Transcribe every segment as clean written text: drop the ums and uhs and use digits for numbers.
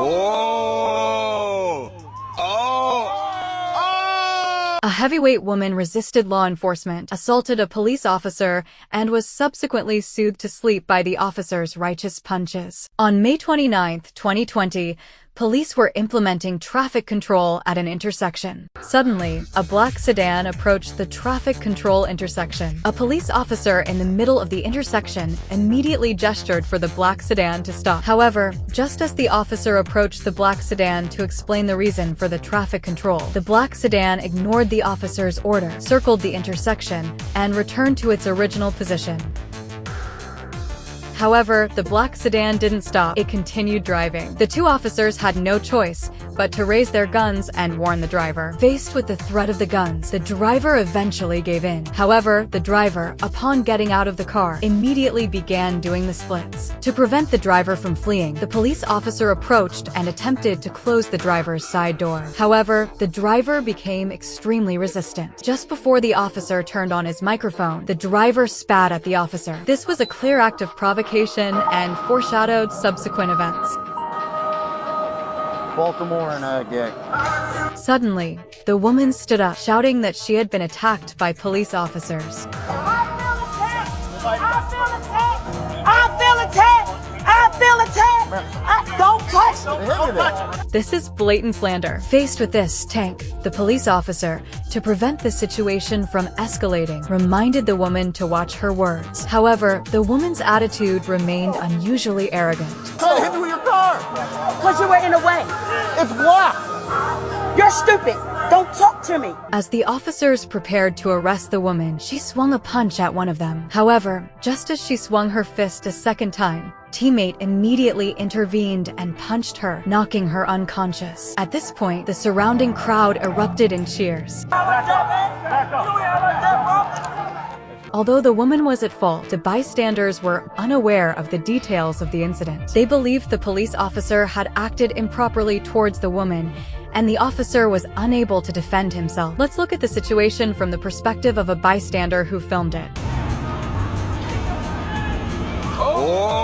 Oh! Oh! A heavyweight woman resisted law enforcement, assaulted a police officer, and was subsequently soothed to sleep by the officer's righteous punches. On May 29, 2020, police were implementing traffic control at an intersection. Suddenly, a black sedan approached the traffic control intersection. A police officer in the middle of the intersection immediately gestured for the black sedan to stop. However, just as the officer approached the black sedan to explain the reason for the traffic control, the black sedan ignored the officer's order, circled the intersection, and returned to its original position. However, the black sedan didn't stop. It continued driving. The two officers had no choice but to raise their guns and warn the driver. Faced with the threat of the guns, the driver eventually gave in. However, the driver, upon getting out of the car, immediately began doing the splits. To prevent the driver from fleeing, the police officer approached and attempted to close the driver's side door. However, the driver became extremely resistant. Just before the officer turned on his microphone, the driver spat at the officer. This was a clear act of provocation and foreshadowed subsequent events. Baltimore and gay. Suddenly, the woman stood up, shouting that she had been attacked by police officers. Don't touch me! This is blatant slander. Faced with this, Tank, the police officer, to prevent the situation from escalating, reminded the woman to watch her words. However, the woman's attitude remained unusually arrogant. Trying to hit me with your car! Because you were in the way. It's blocked! You're stupid. Don't talk to me. As the officers prepared to arrest the woman, she swung a punch at one of them. However, just as she swung her fist a second time, teammate immediately intervened and punched her, knocking her unconscious. At this point, the surrounding crowd erupted in cheers. Although the woman was at fault, the bystanders were unaware of the details of the incident. They believed the police officer had acted improperly towards the woman, and the officer was unable to defend himself. Let's look at the situation from the perspective of a bystander who filmed it. Oh!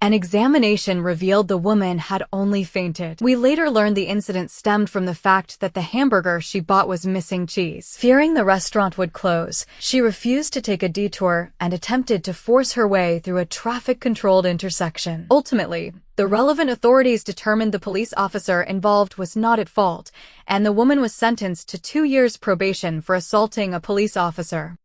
An examination revealed the woman had only fainted. We later learned the incident stemmed from the fact that the hamburger she bought was missing cheese. Fearing the restaurant would close, she refused to take a detour and attempted to force her way through a traffic-controlled intersection. Ultimately, the relevant authorities determined the police officer involved was not at fault, and the woman was sentenced to 2 years probation for assaulting a police officer.